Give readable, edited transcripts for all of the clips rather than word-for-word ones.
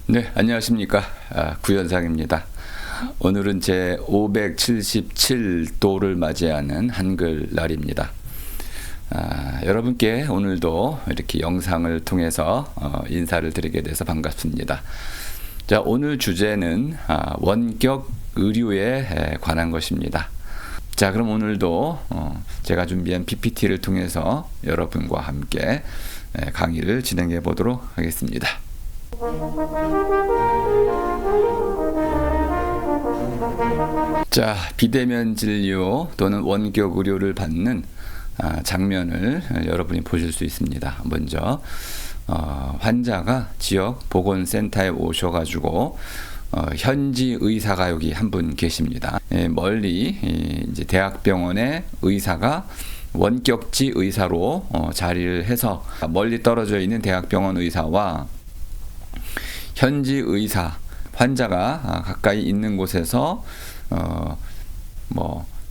네, 안녕하십니까. 구현상입니다. 오늘은 제 577도를 맞이하는 한글날입니다. 여러분께 오늘도 이렇게 영상을 통해서 인사를 드리게 돼서 반갑습니다. 자, 오늘 주제는 원격 의료에 관한 것입니다. 자, 그럼 오늘도 제가 준비한 PPT를 통해서 여러분과 함께 강의를 진행해 보도록 하겠습니다. 자, 비대면 진료 또는 원격 의료를 받는 장면을 여러분이 보실 수 있습니다. 먼저 환자가 지역 보건센터에 오셔가지고 현지 의사가 여기 한 분 계십니다. 멀리 이제 대학병원의 의사가 원격지 의사로 자리를 해서 멀리 떨어져 있는 대학병원 의사와 현지 의사, 환자가 가까이 있는 곳에서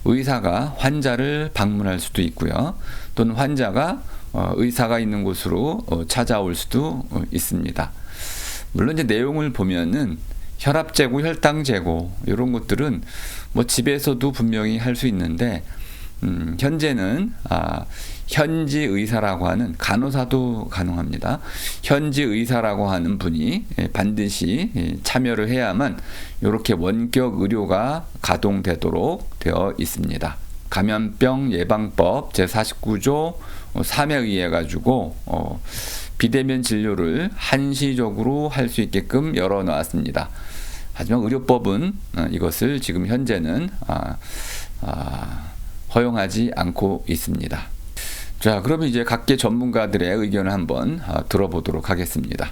의사가 환자를 방문할 수도 있고요. 또는 환자가 의사가 있는 곳으로 찾아올 수도 있습니다. 물론 이제 내용을 보면은 혈압 재고, 혈당 재고 이런 것들은 집에서도 분명히 할 수 있는데 현재는 현지 의사라고 하는 간호사도 가능합니다. 현지 의사라고 하는 분이 반드시 참여를 해야만 이렇게 원격 의료가 가동되도록 되어 있습니다. 감염병 예방법 제49조 3에 의해 가지고 비대면 진료를 한시적으로 할 수 있게끔 열어놨습니다. 하지만 의료법은 이것을 지금 현재는 허용하지 않고 있습니다. 자, 그러면 이제 각계 전문가들의 의견을 한번 들어보도록 하겠습니다.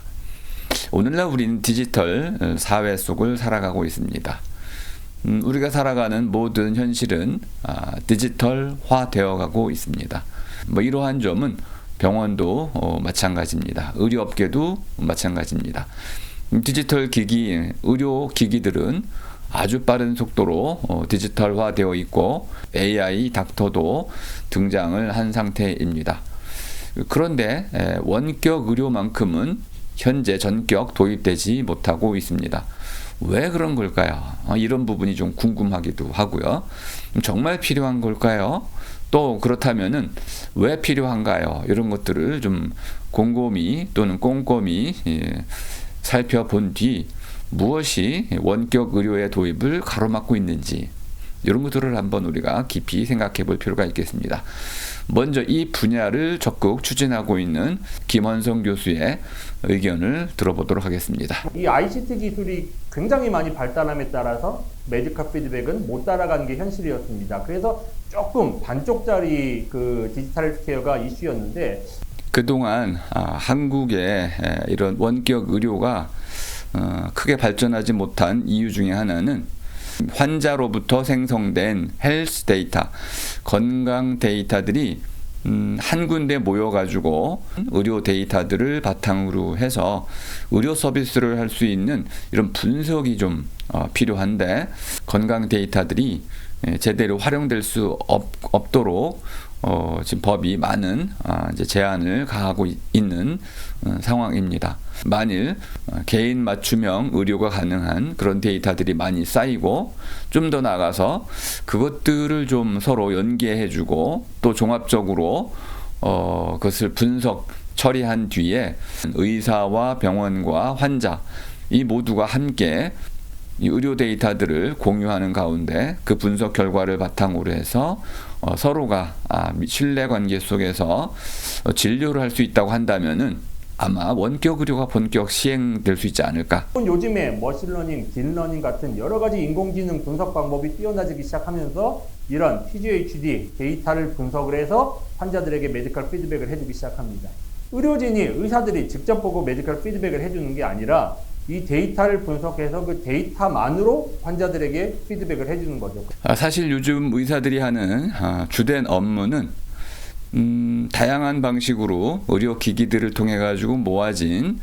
오늘날 우리는 디지털 사회 속을 살아가고 있습니다. 우리가 살아가는 모든 현실은 디지털화 되어 가고 있습니다. 이러한 점은 병원도 마찬가지입니다. 의료업계도 마찬가지입니다. 디지털 기기, 의료 기기들은 아주 빠른 속도로 디지털화 되어 있고 AI 닥터도 등장을 한 상태입니다. 그런데 원격 의료만큼은 현재 전격 도입되지 못하고 있습니다. 왜 그런 걸까요? 이런 부분이 좀 궁금하기도 하고요. 정말 필요한 걸까요? 또 그렇다면은 왜 필요한가요? 이런 것들을 좀 곰곰이 또는 꼼꼼히 살펴본 뒤 무엇이 원격 의료의 도입을 가로막고 있는지 이런 것들을 한번 우리가 깊이 생각해 볼 필요가 있겠습니다. 먼저 이 분야를 적극 추진하고 있는 김원성 교수의 의견을 들어보도록 하겠습니다. 이 ICT 기술이 굉장히 많이 발달함에 따라서 메디컬 피드백은 못 따라가는 게 현실이었습니다. 그래서 조금 반쪽짜리 디지털 케어가 이슈였는데 그동안 한국의 이런 원격 의료가 크게 발전하지 못한 이유 중에 하나는 환자로부터 생성된 헬스 데이터, 건강 데이터들이 한 군데 모여가지고 의료 데이터들을 바탕으로 해서 의료 서비스를 할 수 있는 이런 분석이 좀 필요한데 건강 데이터들이 제대로 활용될 수 없도록 지금 법이 많은 이제 제한을 가하고 있는 상황입니다. 만일 개인 맞춤형 의료가 가능한 그런 데이터들이 많이 쌓이고 좀 더 나아가서 그것들을 좀 서로 연계해주고 또 종합적으로 그것을 분석 처리한 뒤에 의사와 병원과 환자 이 모두가 함께 이 의료 데이터들을 공유하는 가운데 그 분석 결과를 바탕으로 해서 서로가 신뢰관계 속에서 진료를 할 수 있다고 한다면은 아마 원격 의료가 본격 시행될 수 있지 않을까. 요즘에 머신러닝, 딥러닝 같은 여러 가지 인공지능 분석 방법이 뛰어나지기 시작하면서 이런 PGHD 데이터를 분석을 해서 환자들에게 메디컬 피드백을 해주기 시작합니다. 의사들이 직접 보고 메디컬 피드백을 해주는 게 아니라 이 데이터를 분석해서 그 데이터만으로 환자들에게 피드백을 해주는 거죠. 사실 요즘 의사들이 하는 주된 업무는 다양한 방식으로 의료기기들을 통해 가지고 모아진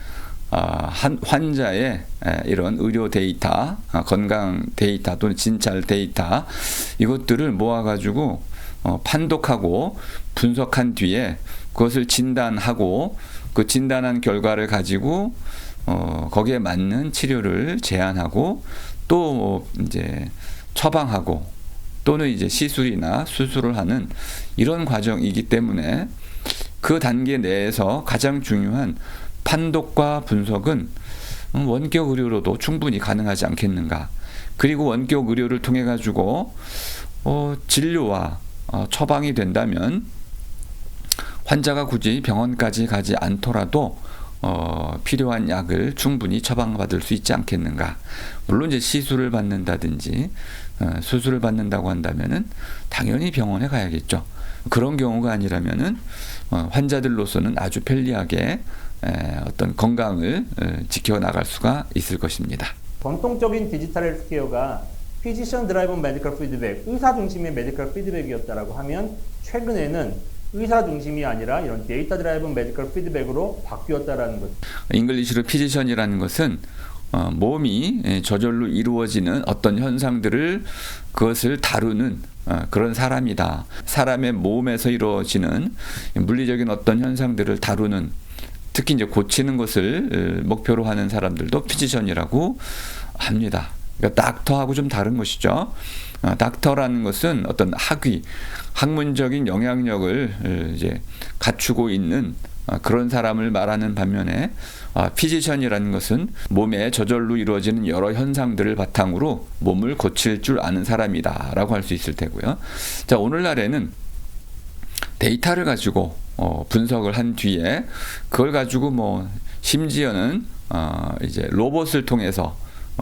환자의 이런 의료 데이터, 건강 데이터 또는 진찰 데이터 이것들을 모아가지고 판독하고 분석한 뒤에 그것을 진단하고 그 진단한 결과를 가지고 거기에 맞는 치료를 제안하고 또 이제 처방하고 또는 이제 시술이나 수술을 하는 이런 과정이기 때문에 그 단계 내에서 가장 중요한 판독과 분석은 원격 의료로도 충분히 가능하지 않겠는가. 그리고 원격 의료를 통해 가지고 진료와 처방이 된다면 환자가 굳이 병원까지 가지 않더라도 필요한 약을 충분히 처방받을 수 있지 않겠는가. 물론 이제 시술을 받는다든지 수술을 받는다고 한다면은 당연히 병원에 가야겠죠. 그런 경우가 아니라면은 환자들로서는 아주 편리하게 어떤 건강을 지켜나갈 수가 있을 것입니다. 전통적인 디지털 헬스케어가 피지션 드라이븐 메디컬 피드백, 의사 중심의 메디컬 피드백이었다라고 하면 최근에는 의사 중심이 아니라 이런 데이터 드라이븐 메디컬 피드백으로 바뀌었다라는 것. 잉글리시로 피지션이라는 것은 몸이 저절로 이루어지는 어떤 현상들을 그것을 다루는 그런 사람이다. 사람의 몸에서 이루어지는 물리적인 어떤 현상들을 다루는, 특히 이제 고치는 것을 목표로 하는 사람들도 피지션이라고 합니다. 그러니까 닥터하고 좀 다른 것이죠. 닥터라는 것은 어떤 학문적인 영향력을 이제 갖추고 있는 그런 사람을 말하는 반면에 피지션이라는 것은 몸에 저절로 이루어지는 여러 현상들을 바탕으로 몸을 고칠 줄 아는 사람이다라고 할 수 있을 테고요. 자, 오늘날에는 데이터를 가지고 분석을 한 뒤에 그걸 가지고 뭐 심지어는 이제 로봇을 통해서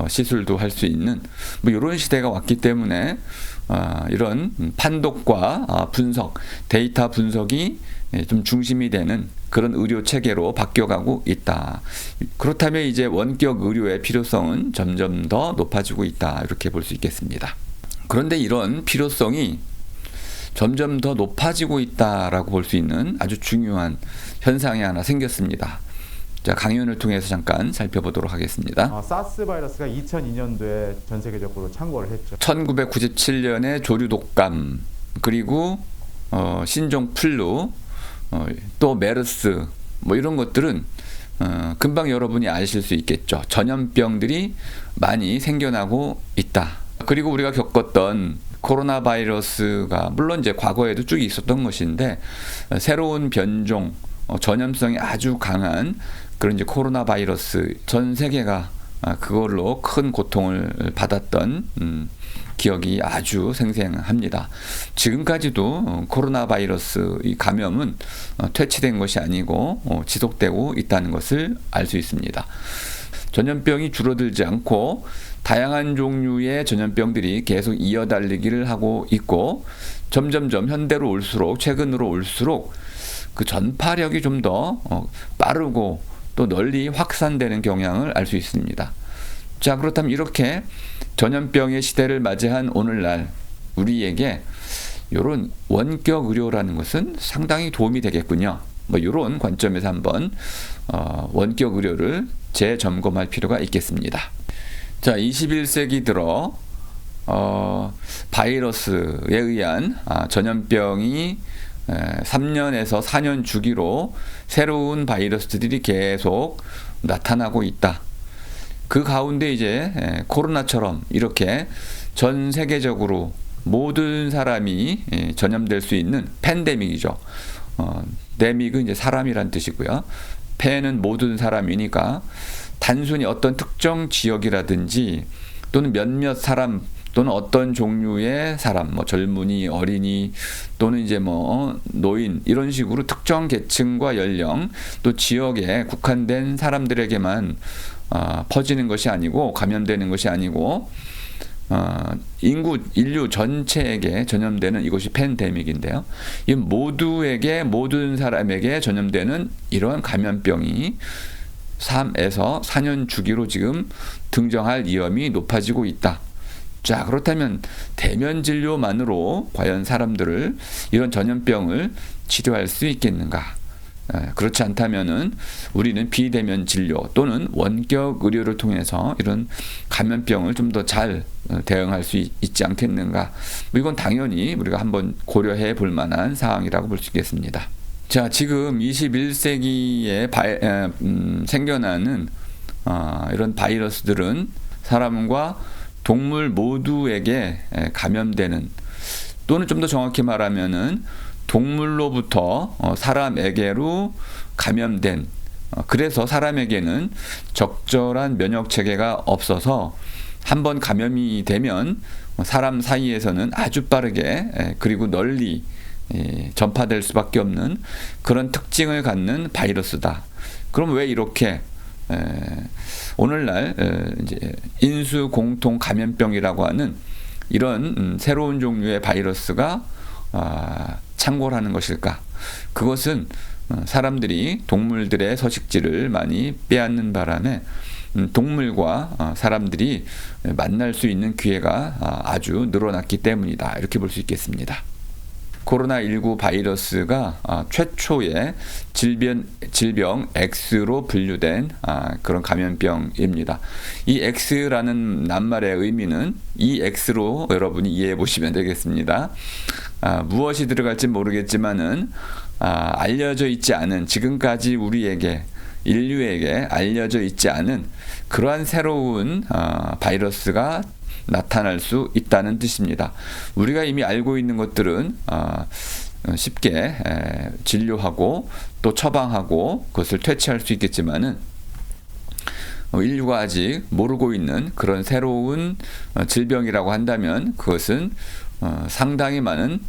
시술도 할 수 있는 뭐 이런 시대가 왔기 때문에 이런 판독과 분석, 데이터 분석이 좀 중심이 되는 그런 의료 체계로 바뀌어가고 있다. 그렇다면 이제 원격 의료의 필요성은 점점 더 높아지고 있다. 이렇게 볼 수 있겠습니다. 그런데 이런 필요성이 점점 더 높아지고 있다라고 볼 수 있는 아주 중요한 현상이 하나 생겼습니다. 자, 강연을 통해서 잠깐 살펴보도록 하겠습니다. 사스 바이러스가 2002년도에 전 세계적으로 창궐을 했죠. 1997년에 조류 독감, 그리고 신종 플루, 또 메르스, 뭐 이런 것들은 금방 여러분이 아실 수 있겠죠. 전염병들이 많이 생겨나고 있다. 그리고 우리가 겪었던 코로나 바이러스가 물론 이제 과거에도 쭉 있었던 것인데 새로운 변종, 전염성이 아주 강한 그런 이제 코로나 바이러스, 전 세계가 그걸로 큰 고통을 받았던 기억이 아주 생생합니다. 지금까지도 코로나 바이러스 이 감염은 퇴치된 것이 아니고 지속되고 있다는 것을 알 수 있습니다. 전염병이 줄어들지 않고 다양한 종류의 전염병들이 계속 이어달리기를 하고 있고 점점점 현대로 올수록, 최근으로 올수록 그 전파력이 좀 더 빠르고 또 널리 확산되는 경향을 알 수 있습니다. 자, 그렇다면 이렇게 전염병의 시대를 맞이한 오늘날 우리에게 이런 원격 의료라는 것은 상당히 도움이 되겠군요. 뭐 이런 관점에서 한번 원격 의료를 재점검할 필요가 있겠습니다. 자, 21세기 들어 바이러스에 의한 전염병이 3년에서 4년 주기로 새로운 바이러스들이 계속 나타나고 있다. 그 가운데 이제 코로나처럼 이렇게 전 세계적으로 모든 사람이 전염될 수 있는 팬데믹이죠. 데믹은 이제 사람이란 뜻이고요. 팬은 모든 사람이니까 단순히 어떤 특정 지역이라든지 또는 몇몇 사람 또는 어떤 종류의 사람, 뭐 젊은이, 어린이 또는 이제 뭐 노인 이런 식으로 특정 계층과 연령 또 지역에 국한된 사람들에게만 퍼지는 것이 아니고 감염되는 것이 아니고 인류 전체에게 전염되는 이것이 팬데믹인데요. 이 모두에게 모든 사람에게 전염되는 이러한 감염병이 3에서 4년 주기로 지금 등장할 위험이 높아지고 있다. 자, 그렇다면 대면 진료만으로 과연 사람들을 이런 전염병을 치료할 수 있겠는가? 그렇지 않다면은 우리는 비대면 진료 또는 원격 의료를 통해서 이런 감염병을 좀 더 잘 대응할 수 있지 않겠는가? 이건 당연히 우리가 한번 고려해 볼 만한 사항이라고 볼 수 있겠습니다. 자, 지금 21세기에 생겨나는 이런 바이러스들은 사람과 동물 모두에게 감염되는, 또는 좀 더 정확히 말하면은 동물로부터 사람에게로 감염된, 그래서 사람에게는 적절한 면역 체계가 없어서 한번 감염이 되면 사람 사이에서는 아주 빠르게 그리고 널리 전파될 수밖에 없는 그런 특징을 갖는 바이러스다. 그럼 왜 이렇게 오늘날 이제 인수 공통 감염병이라고 하는 이런 새로운 종류의 바이러스가 창궐하는 것일까? 그것은 사람들이 동물들의 서식지를 많이 빼앗는 바람에 동물과 사람들이 만날 수 있는 기회가 아주 늘어났기 때문이다. 이렇게 볼 수 있겠습니다. 코로나19 바이러스가 최초의 질병 X로 분류된 그런 감염병입니다. 이 X라는 낱말의 의미는 이 X로 여러분이 이해해 보시면 되겠습니다. 무엇이 들어갈지 모르겠지만은 알려져 있지 않은, 지금까지 우리에게, 인류에게 알려져 있지 않은 그러한 새로운 바이러스가 나타날 수 있다는 뜻입니다. 우리가 이미 알고 있는 것들은 쉽게 진료하고 또 처방하고 그것을 퇴치할 수 있겠지만은 인류가 아직 모르고 있는 그런 새로운 질병이라고 한다면 그것은 상당히 많은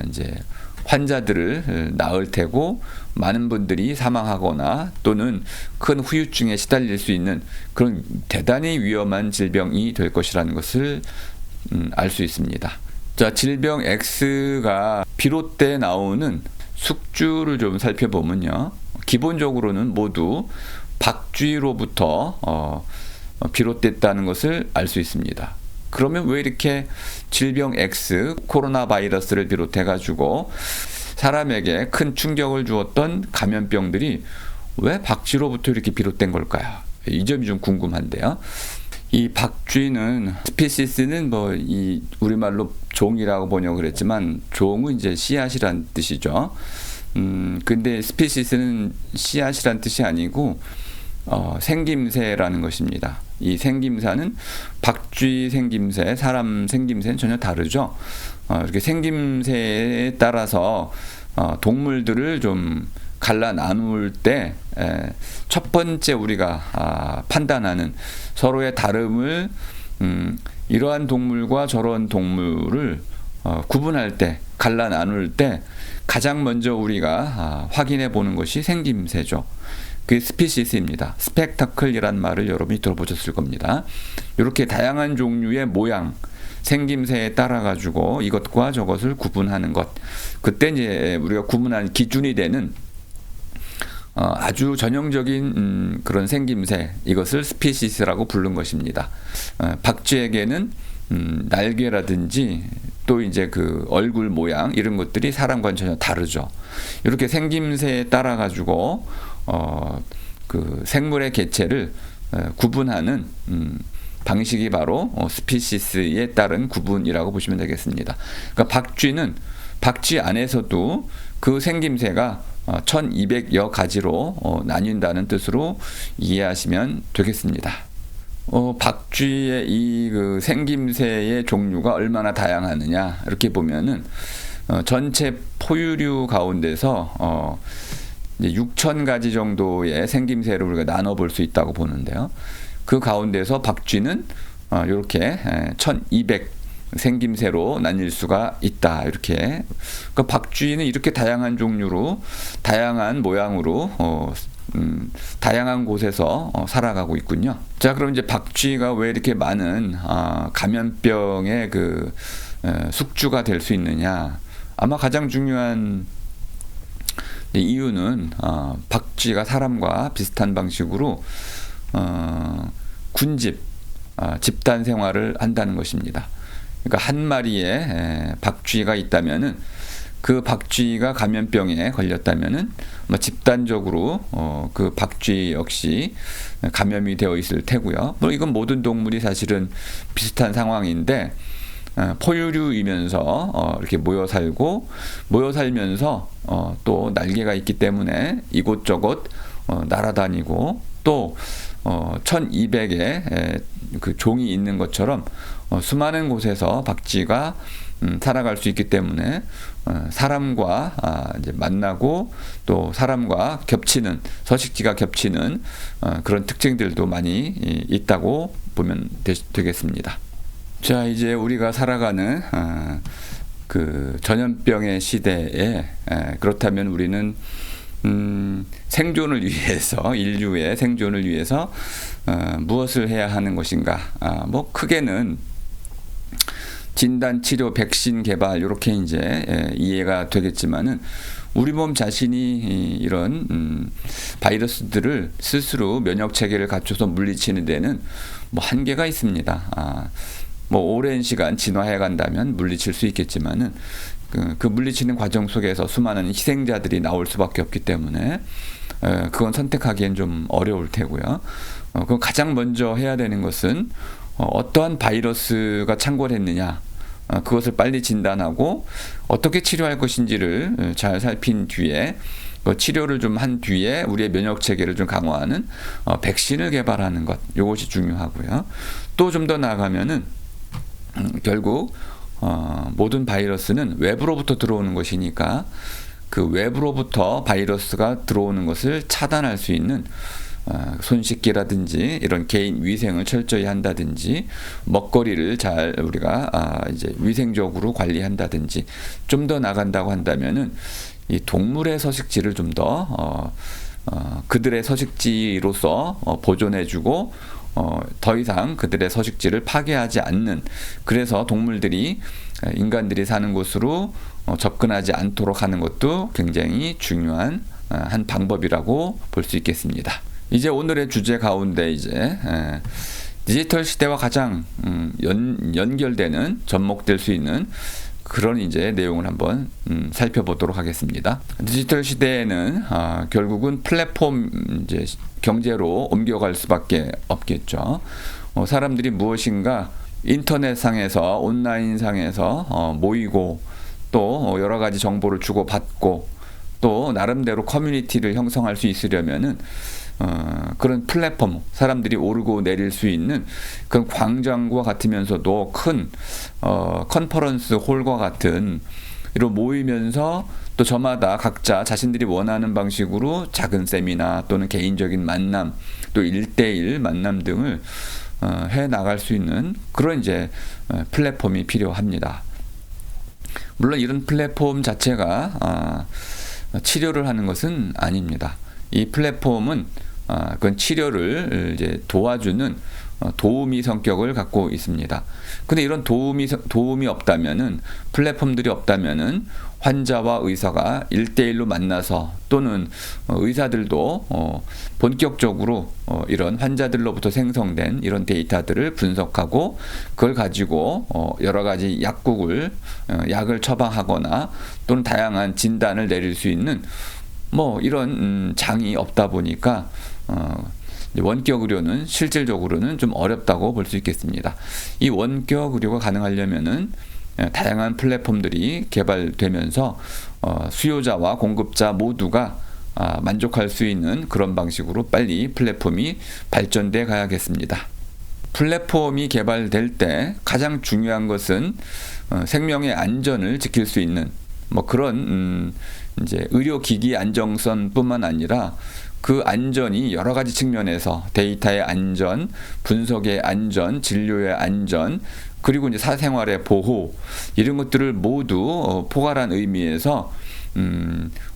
이제 환자들을 낳을 테고 많은 분들이 사망하거나 또는 큰 후유증에 시달릴 수 있는 그런 대단히 위험한 질병이 될 것이라는 것을 알 수 있습니다. 자, 질병 X가 비롯돼 나오는 숙주를 좀 살펴보면요, 기본적으로는 모두 박쥐로부터 비롯됐다는 것을 알 수 있습니다. 그러면 왜 이렇게 질병 X, 코로나 바이러스를 비롯해 가지고 사람에게 큰 충격을 주었던 감염병들이 왜 박쥐로부터 이렇게 비롯된 걸까요? 이 점이 좀 궁금한데요. 이 박쥐는, 스피시스는 뭐 이 우리말로 종이라고 번역을 했지만 종은 이제 씨앗이란 뜻이죠. 근데 스피시스는 씨앗이란 뜻이 아니고 생김새라는 것입니다. 이 생김새는 박쥐 생김새, 사람 생김새는 전혀 다르죠. 이렇게 생김새에 따라서 동물들을 좀 갈라 나눌 때 첫 번째 우리가 판단하는 서로의 다름을, 이러한 동물과 저런 동물을 구분할 때, 갈라 나눌 때 가장 먼저 우리가 확인해 보는 것이 생김새죠. 그 스피시스입니다. 스펙타클이란 말을 여러분이 들어보셨을 겁니다. 이렇게 다양한 종류의 모양, 생김새에 따라 가지고 이것과 저것을 구분하는 것. 그때 이제 우리가 구분하는 기준이 되는 아주 전형적인 그런 생김새, 이것을 스피시스라고 부른 것입니다. 박쥐에게는 날개라든지 또 이제 그 얼굴 모양, 이런 것들이 사람과는 전혀 다르죠. 이렇게 생김새에 따라 가지고 그 생물의 개체를 구분하는 방식이 바로 스피시스에 따른 구분이라고 보시면 되겠습니다. 그러니까 박쥐는 박쥐 안에서도 그 생김새가 1200여 가지로 나뉜다는 뜻으로 이해하시면 되겠습니다. 박쥐의 이 그 생김새의 종류가 얼마나 다양하느냐, 이렇게 보면은 전체 포유류 가운데서 6,000가지 정도의 생김새를 우리가 나눠볼 수 있다고 보는데요. 그 가운데서 박쥐는 이렇게 1200 생김새로 나뉠 수가 있다. 이렇게. 그러니까 박쥐는 이렇게 다양한 종류로, 다양한 모양으로 다양한 곳에서 살아가고 있군요. 자, 그럼 이제 박쥐가 왜 이렇게 많은 감염병의 그 숙주가 될 수 있느냐? 아마 가장 중요한 이유는 박쥐가 사람과 비슷한 방식으로 군집, 집단 생활을 한다는 것입니다. 그러니까 한 마리의 박쥐가 있다면은 그 박쥐가 감염병에 걸렸다면은 집단적으로 그 박쥐 역시 감염이 되어 있을 테고요. 뭐 이건 모든 동물이 사실은 비슷한 상황인데 포유류이면서 이렇게 모여 살면서 또 날개가 있기 때문에 이곳저곳 날아다니고 또 1200의 그 종이 있는 것처럼 수많은 곳에서 박쥐가 살아갈 수 있기 때문에 사람과 이제 만나고 또 사람과 겹치는 서식지가 겹치는 그런 특징들도 많이 있다고 보면 되겠습니다. 자, 이제 우리가 살아가는 그 전염병의 시대에 그렇다면 우리는 생존을 위해서 인류의 생존을 위해서 무엇을 해야 하는 것인가? 뭐 크게는 진단, 치료, 백신 개발 이렇게 이제 이해가 되겠지만은 우리 몸 자신이 이런 바이러스들을 스스로 면역 체계를 갖춰서 물리치는 데는 뭐 한계가 있습니다. 뭐 오랜 시간 진화해 간다면 물리칠 수 있겠지만은 그 물리치는 과정 속에서 수많은 희생자들이 나올 수밖에 없기 때문에 그건 선택하기엔 좀 어려울 테고요. 그럼 가장 먼저 해야 되는 것은 어떠한 바이러스가 창궐했느냐, 그것을 빨리 진단하고 어떻게 치료할 것인지를 잘 살핀 뒤에 치료를 좀 한 뒤에 우리의 면역 체계를 좀 강화하는 백신을 개발하는 것, 이것이 중요하고요. 또 좀 더 나아가면은 결국 모든 바이러스는 외부로부터 들어오는 것이니까 그 외부로부터 바이러스가 들어오는 것을 차단할 수 있는 손 씻기라든지 이런 개인 위생을 철저히 한다든지 먹거리를 잘 우리가 이제 위생적으로 관리한다든지 좀 더 나간다고 한다면은 이 동물의 서식지를 좀 더 그들의 서식지로서 보존해주고 더 이상 그들의 서식지를 파괴하지 않는, 그래서 동물들이 인간들이 사는 곳으로 접근하지 않도록 하는 것도 굉장히 중요한 한 방법이라고 볼 수 있겠습니다. 이제 오늘의 주제 가운데 이제 디지털 시대와 가장 연결되는 접목될 수 있는 그런 이제 내용을 한번 살펴보도록 하겠습니다. 디지털 시대에는 결국은 플랫폼 이제 경제로 옮겨갈 수밖에 없겠죠. 사람들이 무엇인가 인터넷상에서 온라인상에서 모이고 또 여러 가지 정보를 주고받고 또 나름대로 커뮤니티를 형성할 수 있으려면은 그런 플랫폼, 사람들이 오르고 내릴 수 있는 그런 광장과 같으면서도 큰 컨퍼런스 홀과 같은 이런 모이면서 또 저마다 각자 자신들이 원하는 방식으로 작은 세미나 또는 개인적인 만남 또 1대1 만남 등을 해 나갈 수 있는 그런 이제 플랫폼이 필요합니다. 물론 이런 플랫폼 자체가 치료를 하는 것은 아닙니다. 이 플랫폼은 그건 치료를 이제 도와주는 도우미 성격을 갖고 있습니다. 근데 이런 도움이 없다면은, 플랫폼들이 없다면은 환자와 의사가 1대1로 만나서 또는 의사들도 본격적으로 이런 환자들로부터 생성된 이런 데이터들을 분석하고 그걸 가지고 여러 가지 약을 처방하거나 또는 다양한 진단을 내릴 수 있는 뭐 이런 장이 없다 보니까 원격 의료는 실질적으로는 좀 어렵다고 볼 수 있겠습니다. 이 원격 의료가 가능하려면은 다양한 플랫폼들이 개발되면서 수요자와 공급자 모두가 만족할 수 있는 그런 방식으로 빨리 플랫폼이 발전돼 가야겠습니다. 플랫폼이 개발될 때 가장 중요한 것은 생명의 안전을 지킬 수 있는 뭐 그런 이제 의료기기 안정성뿐만 아니라 그 안전이 여러 가지 측면에서 데이터의 안전, 분석의 안전, 진료의 안전, 그리고 이제 사생활의 보호 이런 것들을 모두 포괄한 의미에서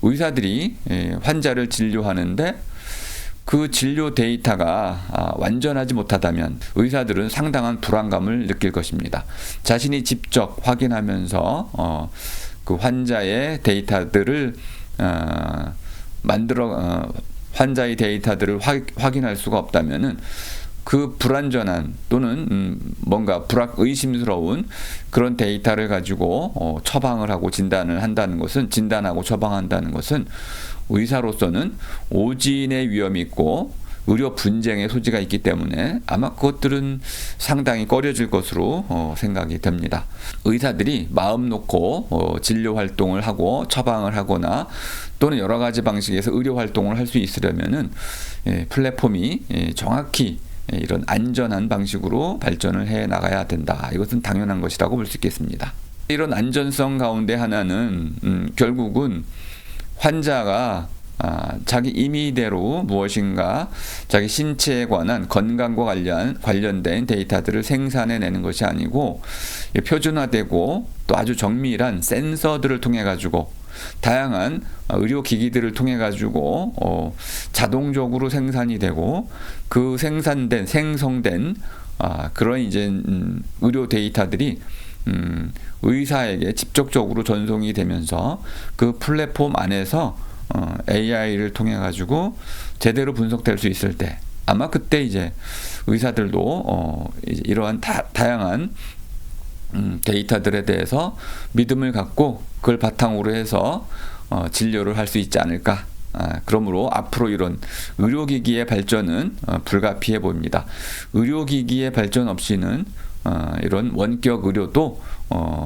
의사들이 환자를 진료하는데 그 진료 데이터가 완전하지 못하다면 의사들은 상당한 불안감을 느낄 것입니다. 자신이 직접 확인하면서 그 환자의 데이터들을 환자의 데이터들을 확인할 수가 없다면은 그 불완전한 또는 뭔가 의심스러운 그런 데이터를 가지고 처방을 하고 진단하고 처방한다는 것은 의사로서는 오진의 위험이 있고 의료 분쟁의 소지가 있기 때문에 아마 그것들은 상당히 꺼려질 것으로 생각이 됩니다. 의사들이 마음 놓고 진료 활동을 하고 처방을 하거나 또는 여러 가지 방식에서 의료 활동을 할 수 있으려면은 플랫폼이 정확히 이런 안전한 방식으로 발전을 해 나가야 된다. 이것은 당연한 것이라고 볼 수 있겠습니다. 이런 안전성 가운데 하나는 결국은 환자가 자기 임의대로 무엇인가 자기 신체에 관한 건강과 관련된 데이터들을 생산해내는 것이 아니고 표준화되고 또 아주 정밀한 센서들을 통해 가지고 다양한 의료기기들을 통해 가지고 자동적으로 생산이 되고 그 생성된 그런 이제 의료 데이터들이 의사에게 직접적으로 전송이 되면서 그 플랫폼 안에서 AI를 통해 가지고 제대로 분석될 수 있을 때 아마 그때 이제 의사들도 이러한 다양한 데이터들에 대해서 믿음을 갖고 그걸 바탕으로 해서 진료를 할 수 있지 않을까. 그러므로 앞으로 이런 의료기기의 발전은 불가피해 보입니다. 의료기기의 발전 없이는 이런 원격 의료도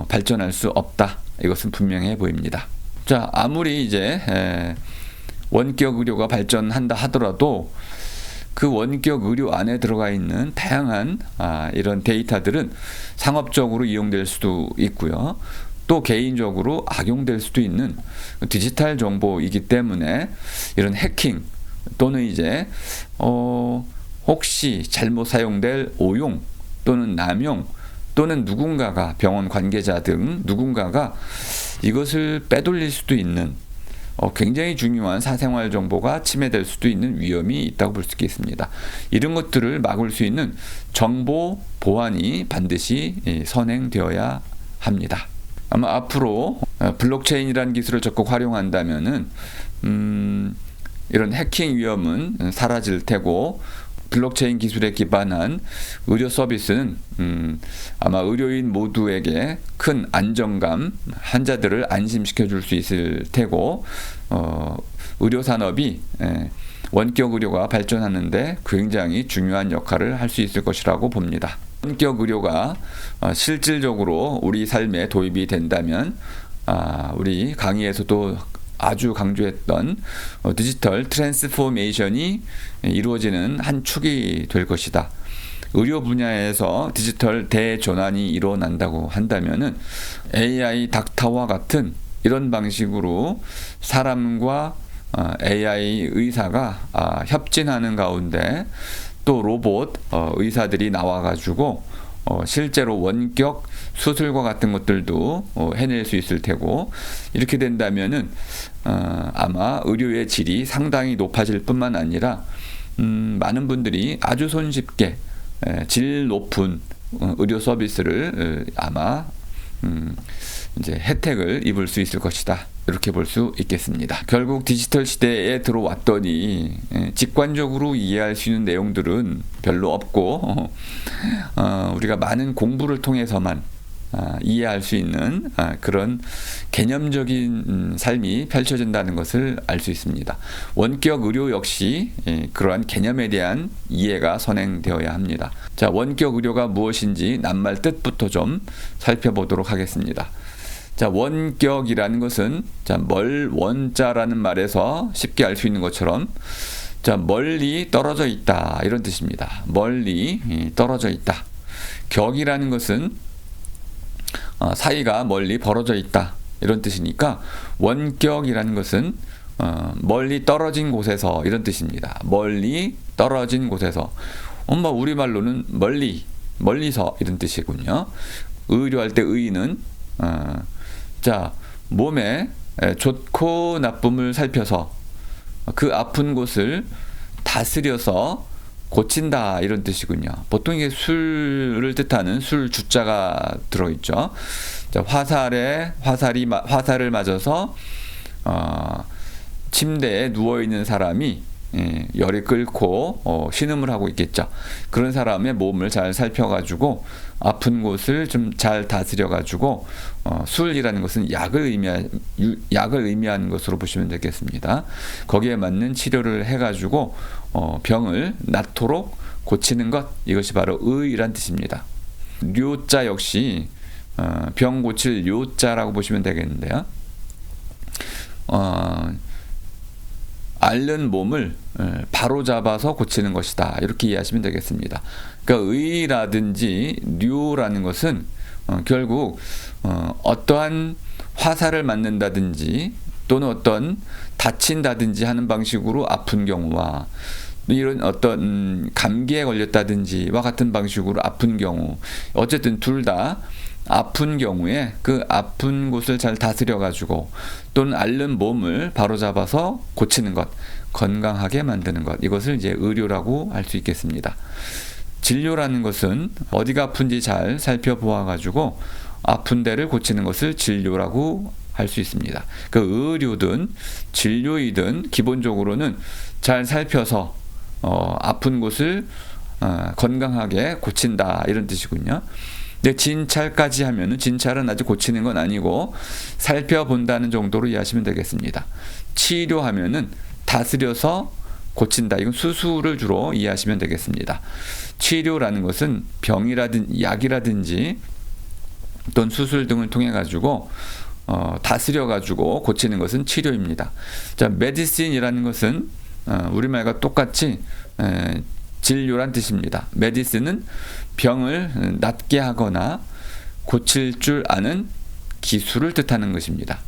발전할 수 없다. 이것은 분명해 보입니다. 자, 아무리 이제 원격 의료가 발전한다 하더라도 그 원격 의료 안에 들어가 있는 다양한 이런 데이터들은 상업적으로 이용될 수도 있고요. 또 개인적으로 악용될 수도 있는 디지털 정보이기 때문에 이런 해킹 또는 이제 혹시 잘못 사용될 오용 또는 남용 또는 누군가가 병원 관계자 등 누군가가 이것을 빼돌릴 수도 있는 굉장히 중요한 사생활 정보가 침해될 수도 있는 위험이 있다고 볼 수 있겠습니다. 이런 것들을 막을 수 있는 정보 보안이 반드시 선행되어야 합니다. 아마 앞으로 블록체인이라는 기술을 적극 활용한다면은 이런 해킹 위험은 사라질 테고 블록체인 기술에 기반한 의료 서비스는 아마 의료인 모두에게 큰 안정감, 환자들을 안심시켜 줄 수 있을 테고 의료 산업이 원격 의료가 발전하는데 굉장히 중요한 역할을 할 수 있을 것이라고 봅니다. 원격 의료가 실질적으로 우리 삶에 도입이 된다면 우리 강의에서도 아주 강조했던 디지털 트랜스포메이션이 이루어지는 한 축이 될 것이다. 의료 분야에서 디지털 대전환이 일어난다고 한다면은 AI 닥터와 같은 이런 방식으로 사람과 AI 의사가 협진하는 가운데 또 로봇 의사들이 나와가지고 실제로 원격 수술과 같은 것들도 해낼 수 있을 테고 이렇게 된다면은 아마 의료의 질이 상당히 높아질 뿐만 아니라 많은 분들이 아주 손쉽게 질 높은 의료 서비스를 아마 이제 혜택을 입을 수 있을 것이다. 이렇게 볼 수 있겠습니다. 결국 디지털 시대에 들어왔더니 직관적으로 이해할 수 있는 내용들은 별로 없고 우리가 많은 공부를 통해서만 이해할 수 있는 그런 개념적인 삶이 펼쳐진다는 것을 알 수 있습니다. 원격 의료 역시 그러한 개념에 대한 이해가 선행되어야 합니다. 자, 원격 의료가 무엇인지 낱말 뜻부터 좀 살펴보도록 하겠습니다. 자, 원격이라는 것은 원자라는 말에서 쉽게 알 수 있는 것처럼 멀리 떨어져 있다 이런 뜻입니다. 멀리 떨어져 있다. 격이라는 것은 사이가 멀리 벌어져 있다 이런 뜻이니까 원격이라는 것은 멀리 떨어진 곳에서 이런 뜻입니다. 멀리 떨어진 곳에서 우리말로는 멀리서 이런 뜻이군요. 의료할 때 의는 몸에 좋고 나쁨을 살펴서 그 아픈 곳을 다스려서 고친다 이런 뜻이군요. 보통 이게 술을 뜻하는 술 주자가 들어있죠. 화살을 맞아서 침대에 누워 있는 사람이 열이 끓고 신음을 하고 있겠죠. 그런 사람의 몸을 잘 살펴가지고 아픈 곳을 좀 잘 다스려가지고 술이라는 것은 약을 의미하는 것으로 보시면 되겠습니다. 거기에 맞는 치료를 해가지고 병을 낫도록 고치는 것, 이것이 바로 의란 뜻입니다. 료자 역시 병 고칠 료자라고 보시면 되겠는데요. 앓는 몸을 바로 잡아서 고치는 것이다, 이렇게 이해하시면 되겠습니다. 그러니까 의라든지 류라는 것은 결국 어떠한 화살을 맞는다든지 또는 어떤 다친다든지 하는 방식으로 아픈 경우와 이런 어떤 감기에 걸렸다든지와 같은 방식으로 아픈 경우, 어쨌든 둘 다 아픈 경우에 그 아픈 곳을 잘 다스려 가지고 또는 앓는 몸을 바로잡아서 고치는 것, 건강하게 만드는 것, 이것을 이제 의료라고 할 수 있겠습니다. 진료라는 것은 어디가 아픈지 잘 살펴보아 가지고 아픈 데를 고치는 것을 진료라고 할 수 있습니다. 그 의료든 진료이든 기본적으로는 잘 살펴서 아픈 곳을 건강하게 고친다, 이런 뜻이군요. 근데 진찰까지 하면은, 진찰은 아직 고치는 건 아니고 살펴본다는 정도로 이해하시면 되겠습니다. 치료하면은 다스려서 고친다, 이건 수술을 주로 이해하시면 되겠습니다. 치료라는 것은 병이라든지 약이라든지 또는 수술 등을 통해 가지고 다스려 가지고 고치는 것은 치료입니다. 자, 메디신이라는 것은 우리말과 똑같이 진료란 뜻입니다. 메디슨은 병을 낫게 하거나 고칠 줄 아는 기술을 뜻하는 것입니다.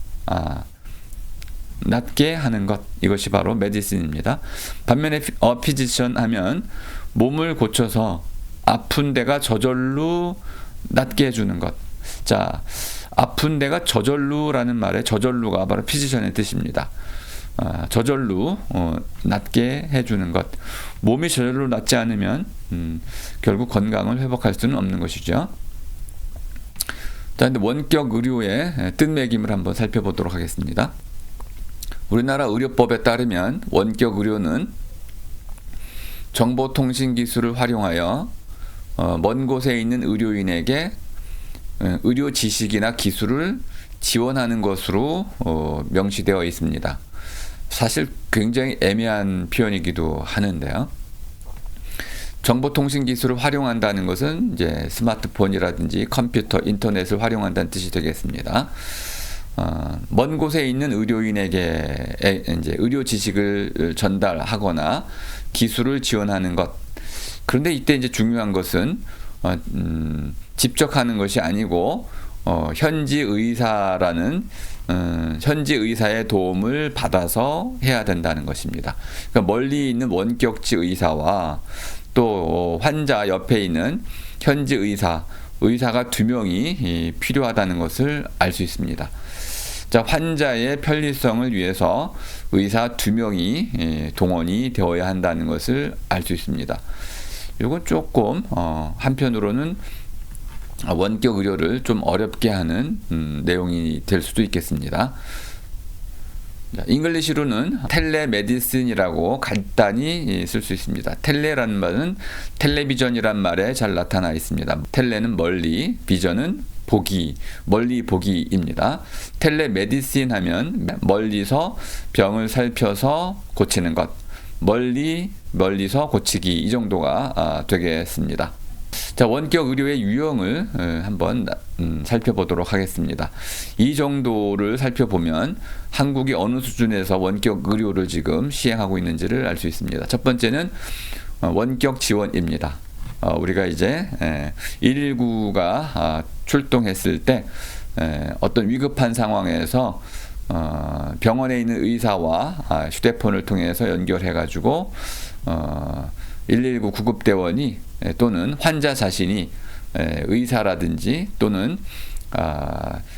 낫게 하는 것, 이것이 바로 메디슨입니다. 반면에 피지션 하면 몸을 고쳐서 아픈 데가 저절로 낫게 해주는 것. 자, 아픈 데가 저절로라는 말에 저절로가 바로 피지션의 뜻입니다. 저절로 낫게 해주는 것. 몸이 저절로 낫지 않으면 결국 건강을 회복할 수는 없는 것이죠. 자, 근데 원격 의료의 뜻매김을 한번 살펴보도록 하겠습니다. 우리나라 의료법에 따르면 원격 의료는 정보통신기술을 활용하여 먼 곳에 있는 의료인에게 의료 지식이나 기술을 지원하는 것으로 명시되어 있습니다. 사실 굉장히 애매한 표현이기도 하는데요. 정보통신 기술을 활용한다는 것은 이제 스마트폰이라든지 컴퓨터, 인터넷을 활용한다는 뜻이 되겠습니다. 먼 곳에 있는 의료인에게 이제 의료 지식을 전달하거나 기술을 지원하는 것. 그런데 이때 이제 중요한 것은 직접 하는 것이 아니고 현지 의사라는 현지 의사의 도움을 받아서 해야 된다는 것입니다. 그러니까 멀리 있는 원격지 의사와 또 환자 옆에 있는 현지 의사가 2명이 필요하다는 것을 알 수 있습니다. 자, 환자의 편리성을 위해서 의사 2명이 동원이 되어야 한다는 것을 알 수 있습니다. 이건 조금 한편으로는 원격 의료를 좀 어렵게 하는 내용이 될 수도 있겠습니다. 잉글리시로는 텔레메디슨이라고 간단히 쓸 수 있습니다. 텔레라는 말은 텔레비전이란 말에 잘 나타나 있습니다. 텔레는 멀리, 비전은 보기, 멀리 보기입니다. 텔레메디신 하면 멀리서 병을 살펴서 고치는 것, 멀리서 고치기, 이 정도가 되겠습니다. 자, 원격 의료의 유형을 한번 살펴보도록 하겠습니다. 이 정도를 살펴보면 한국이 어느 수준에서 원격 의료를 지금 시행하고 있는지를 알 수 있습니다. 첫 번째는 원격 지원입니다. 우리가 이제 119가 출동했을 때 어떤 위급한 상황에서 병원에 있는 의사와 휴대폰을 통해서 연결해 가지고 119 구급대원이 또는 환자 자신이 의사라든지 또는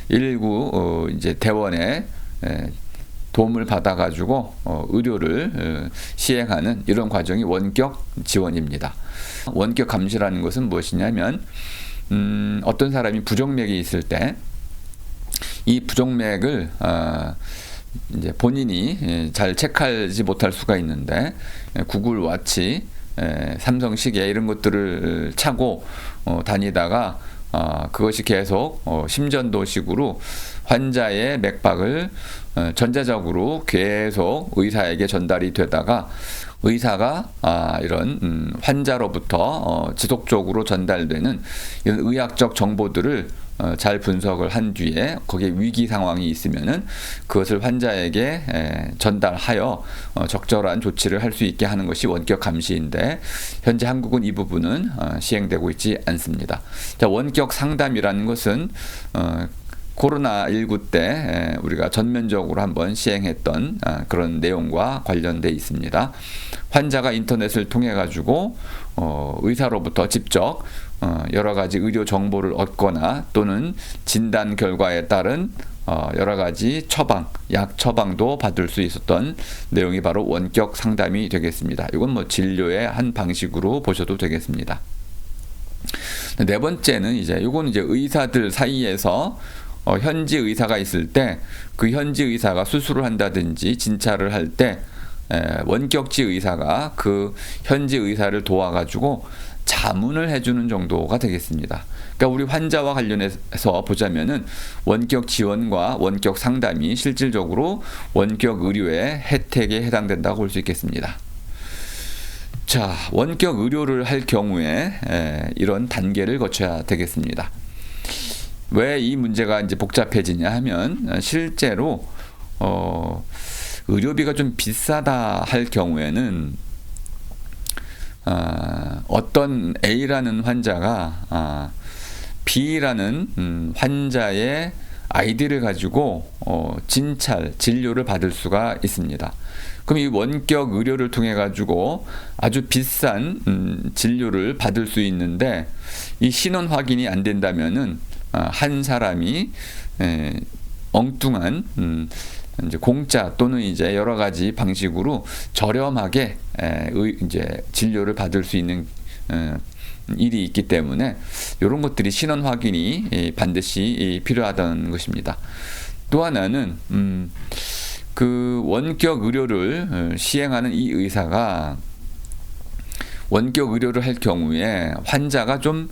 119 이제 대원의 도움을 받아 가지고 의료를 시행하는 이런 과정이 원격 지원입니다. 원격 감시라는 것은 무엇이냐면 어떤 사람이 부정맥이 있을 때 이 부정맥을 이제 본인이 잘 체크하지 못할 수가 있는데 구글 워치, 삼성 시계 이런 것들을 차고 다니다가 그것이 계속 심전도식으로 환자의 맥박을 전자적으로 계속 의사에게 전달이 되다가 의사가 이런 환자로부터 지속적으로 전달되는 이런 의학적 정보들을 잘 분석을 한 뒤에 거기에 위기 상황이 있으면은 그것을 환자에게 전달하여 적절한 조치를 할 수 있게 하는 것이 원격 감시인데 현재 한국은 이 부분은 시행되고 있지 않습니다. 자, 원격 상담이라는 것은 코로나19 때 우리가 전면적으로 한번 시행했던 그런 내용과 관련돼 있습니다. 환자가 인터넷을 통해 가지고 의사로부터 직접 여러 가지 의료 정보를 얻거나 또는 진단 결과에 따른 여러 가지 처방, 약 처방도 받을 수 있었던 내용이 바로 원격 상담이 되겠습니다. 이건 뭐 진료의 한 방식으로 보셔도 되겠습니다. 네 번째는 이건 의사들 사이에서 현지 의사가 있을 때 그 현지 의사가 수술을 한다든지 진찰을 할 때 원격지 의사가 그 현지 의사를 도와가지고 자문을 해주는 정도가 되겠습니다. 그러니까 우리 환자와 관련해서 보자면은 원격 지원과 원격 상담이 실질적으로 원격 의료의 혜택에 해당된다고 볼 수 있겠습니다. 자, 원격 의료를 할 경우에 이런 단계를 거쳐야 되겠습니다. 왜 이 문제가 이제 복잡해지냐 하면 실제로 의료비가 좀 비싸다 할 경우에는 어떤 A라는 환자가 B라는 환자의 아이디를 가지고 진료를 받을 수가 있습니다. 그럼 이 원격 의료를 통해 가지고 아주 비싼 진료를 받을 수 있는데 이 신원 확인이 안 된다면은 한 사람이 엉뚱한 이제 공짜 또는 이제 여러 가지 방식으로 저렴하게 이제 진료를 받을 수 있는 일이 있기 때문에 이런 것들이 신원 확인이 반드시 필요하다는 것입니다. 또 하나는 그 원격 의료를 시행하는 이 의사가 원격 의료를 할 경우에 환자가 좀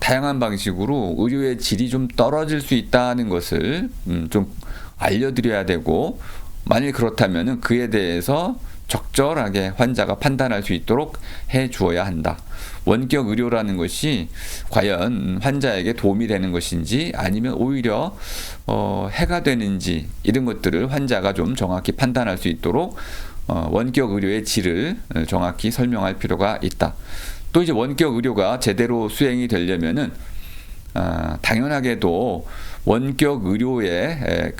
다양한 방식으로 의료의 질이 좀 떨어질 수 있다는 것을 좀 알려드려야 되고, 만일 그렇다면 그에 대해서 적절하게 환자가 판단할 수 있도록 해 주어야 한다. 원격 의료라는 것이 과연 환자에게 도움이 되는 것인지 아니면 오히려 해가 되는지 이런 것들을 환자가 좀 정확히 판단할 수 있도록 원격 의료의 질을 정확히 설명할 필요가 있다. 또 이제 원격 의료가 제대로 수행이 되려면은 당연하게도 원격 의료에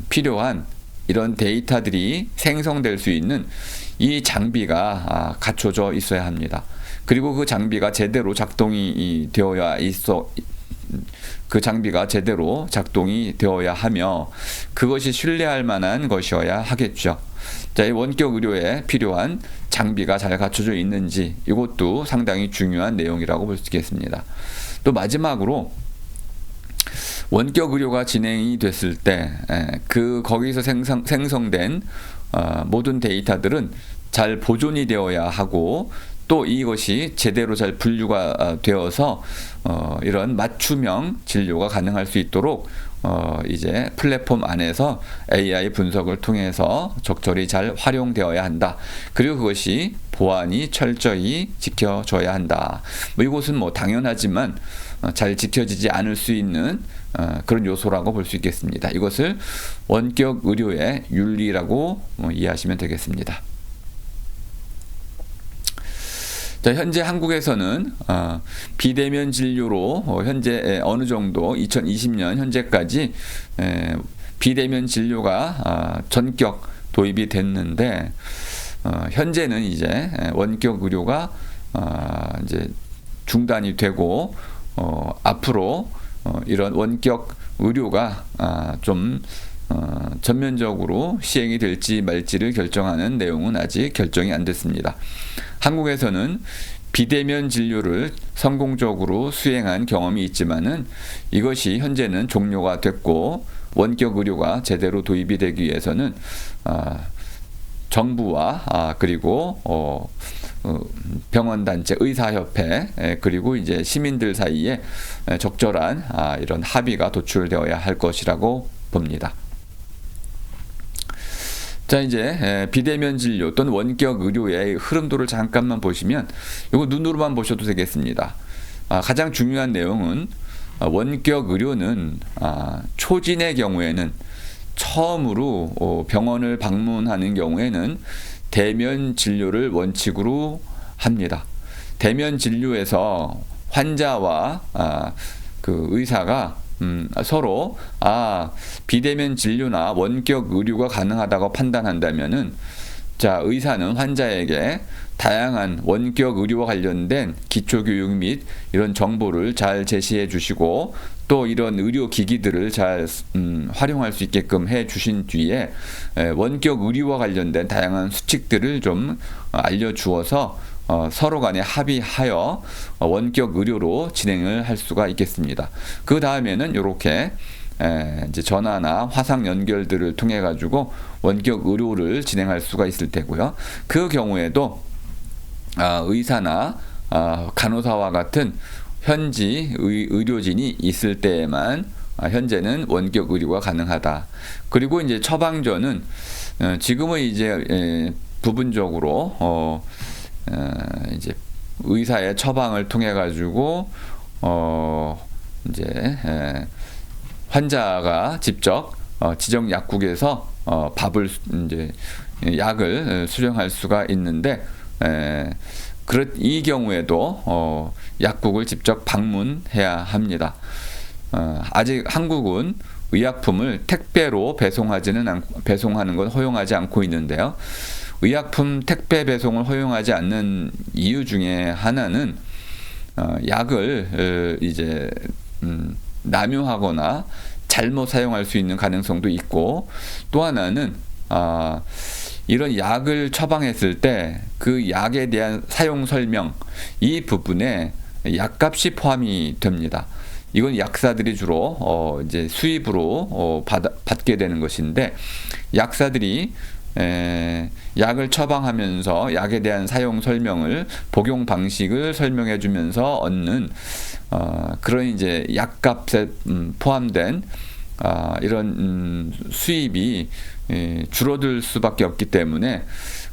필요한 이런 데이터들이 생성될 수 있는 이 장비가 갖춰져 있어야 합니다. 그리고 그 장비가 제대로 작동이 되어야 그 장비가 제대로 작동이 되어야 하며 그것이 신뢰할 만한 것이어야 하겠죠. 자, 이 원격 의료에 필요한 장비가 잘 갖춰져 있는지 이것도 상당히 중요한 내용이라고 볼 수 있겠습니다. 또 마지막으로 원격 의료가 진행이 됐을 때 거기서 생성된 모든 데이터들은 잘 보존이 되어야 하고 또 이것이 제대로 잘 분류가 되어서 이런 맞춤형 진료가 가능할 수 있도록 이제 플랫폼 안에서 AI 분석을 통해서 적절히 잘 활용되어야 한다. 그리고 그것이 보안이 철저히 지켜져야 한다. 이것은 당연하지만 잘 지켜지지 않을 수 있는 그런 요소라고 볼 수 있겠습니다. 이것을 원격 의료의 윤리라고 이해하시면 되겠습니다. 자, 현재 한국에서는 비대면 진료로 현재 어느 정도 2020년 현재까지 비대면 진료가 전격 도입이 됐는데 현재는 이제 원격 의료가 이제 중단이 되고 앞으로 이런 원격 의료가 좀 전면적으로 시행이 될지 말지를 결정하는 내용은 아직 결정이 안 됐습니다. 한국에서는 비대면 진료를 성공적으로 수행한 경험이 있지만은 이것이 현재는 종료가 됐고 원격 의료가 제대로 도입이 되기 위해서는 정부와 그리고 병원단체, 의사협회, 그리고 이제 시민들 사이에 적절한 이런 합의가 도출되어야 할 것이라고 봅니다. 자, 이제 비대면 진료 또는 원격 의료의 흐름도를 잠깐만 보시면 이거 눈으로만 보셔도 되겠습니다. 가장 중요한 내용은 원격 의료는 초진의 경우에는 처음으로 병원을 방문하는 경우에는 대면 진료를 원칙으로 합니다. 대면 진료에서 환자와 그 의사가 서로 비대면 진료나 원격 의료가 가능하다고 판단한다면은 자, 의사는 환자에게 다양한 원격 의료와 관련된 기초교육 및 이런 정보를 잘 제시해 주시고 또 이런 의료 기기들을 잘 활용할 수 있게끔 해 주신 뒤에 원격 의료와 관련된 다양한 수칙들을 좀 알려주어서 서로 간에 합의하여 원격 의료로 진행을 할 수가 있겠습니다. 그 다음에는 이렇게 이제 전화나 화상 연결들을 통해 가지고 원격 의료를 진행할 수가 있을 테고요. 그 경우에도 의사나 간호사와 같은 현지 의료진이 있을 때에만 현재는 원격 의료가 가능하다. 그리고 이제 처방전은 지금은 이제 부분적으로 이제 의사의 처방을 통해 가지고 이제 환자가 직접 지정 약국에서 이제 약을 수령할 수가 있는데 이 경우에도 약국을 직접 방문해야 합니다. 아직 한국은 의약품을 택배로 배송하는 건 허용하지 않고 있는데요. 의약품 택배 배송을 허용하지 않는 이유 중에 하나는 약을 이제 남용하거나 잘못 사용할 수 있는 가능성도 있고 또 하나는 이런 약을 처방했을 때 그 약에 대한 사용 설명 이 부분에 약값이 포함이 됩니다. 이건 약사들이 주로 이제 수입으로 받게 되는 것인데 약사들이 약을 처방하면서 약에 대한 사용 설명을 복용 방식을 설명해 주면서 얻는 그런 이제 약값에 포함된 이런 수입이 줄어들 수밖에 없기 때문에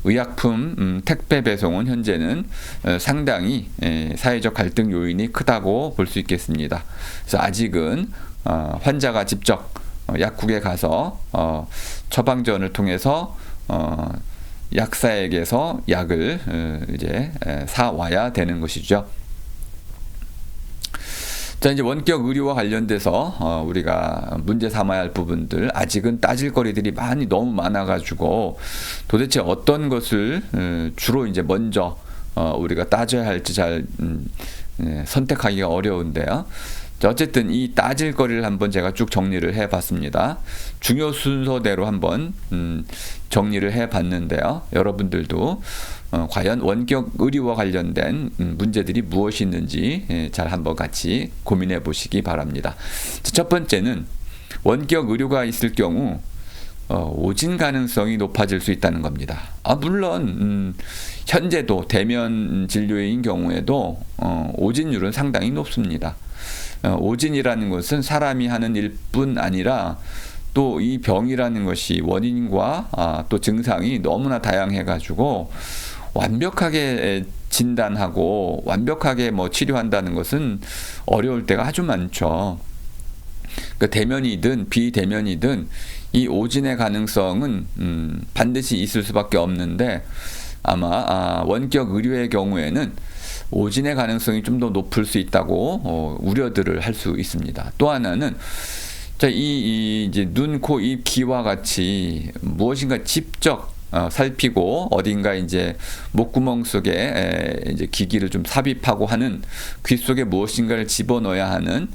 의약품 택배 배송은 현재는 상당히 사회적 갈등 요인이 크다고 볼 수 있겠습니다. 그래서 아직은 환자가 직접 약국에 가서 처방전을 통해서 약사에게서 약을 이제 사 와야 되는 것이죠. 자, 이제 원격 의료와 관련돼서 우리가 문제 삼아야 할 부분들 아직은 따질 거리들이 너무 많아가지고 도대체 어떤 것을 주로 이제 먼저 우리가 따져야 할지 잘 선택하기가 어려운데요. 자, 어쨌든 이 따질 거리를 한번 제가 쭉 정리를 해봤습니다. 중요 순서대로 한번 정리를 해봤는데요. 여러분들도 과연 원격 의료와 관련된 문제들이 무엇이 있는지 잘 한번 같이 고민해 보시기 바랍니다. 첫 번째는 원격 의료가 있을 경우 오진 가능성이 높아질 수 있다는 겁니다. 물론 현재도 대면 진료인 경우에도 오진율은 상당히 높습니다. 오진이라는 것은 사람이 하는 일뿐 아니라 또 이 병이라는 것이 원인과 또 증상이 너무나 다양해 가지고 완벽하게 진단하고 완벽하게 치료한다는 것은 어려울 때가 아주 많죠. 그러니까 대면이든 비대면이든 이 오진의 가능성은 반드시 있을 수밖에 없는데 아마 원격 의료의 경우에는 오진의 가능성이 좀 더 높을 수 있다고 우려들을 할 수 있습니다. 또 하나는 이제 눈, 코, 입, 귀와 같이 무엇인가 직접 살피고 어딘가 이제 목구멍 속에 이제 기기를 좀 삽입하고 하는 귀 속에 무엇인가를 집어넣어야 하는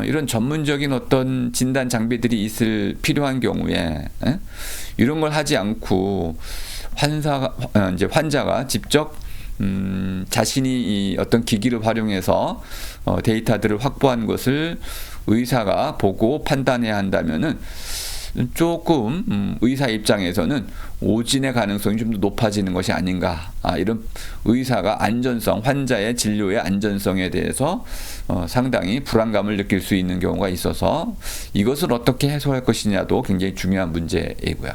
이런 전문적인 어떤 진단 장비들이 필요한 경우에 이런 걸 하지 않고 환자가 직접 자신이 이 어떤 기기를 활용해서 데이터들을 확보한 것을 의사가 보고 판단해야 한다면은 조금 의사 입장에서는 오진의 가능성이 좀 더 높아지는 것이 아닌가. 이런 의사가 안전성, 환자의 진료의 안전성에 대해서 상당히 불안감을 느낄 수 있는 경우가 있어서 이것을 어떻게 해소할 것이냐도 굉장히 중요한 문제이고요.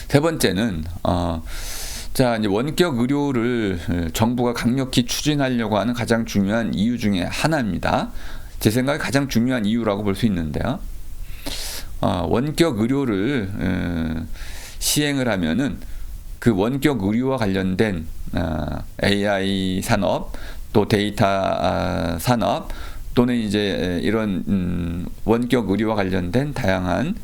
세 번째는 자, 이제 원격 의료를 정부가 강력히 추진하려고 하는 가장 중요한 이유 중에 하나입니다. 제 생각에 가장 중요한 이유라고 볼 수 있는데요. 원격 의료를 시행을 하면은 그 원격 의료와 관련된 AI 산업, 또 데이터 산업, 또는 이제 이런 원격 의료와 관련된 다양한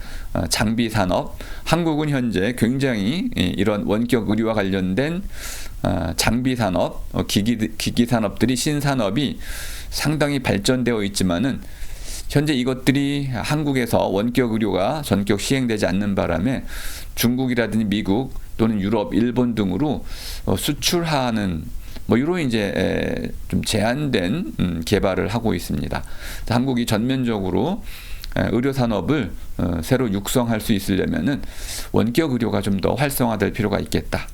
장비 산업, 한국은 현재 굉장히 이런 원격 의료와 관련된 장비 산업, 기기 산업들이 신산업이 상당히 발전되어 있지만은 현재 이것들이 한국에서 원격 의료가 전격 시행되지 않는 바람에 중국이라든지 미국 또는 유럽, 일본 등으로 수출하는 이런 이제 좀 제한된 개발을 하고 있습니다. 한국이 전면적으로 의료 산업을 새로 육성할 수 있으려면은 원격 의료가 좀 더 활성화될 필요가 있겠다.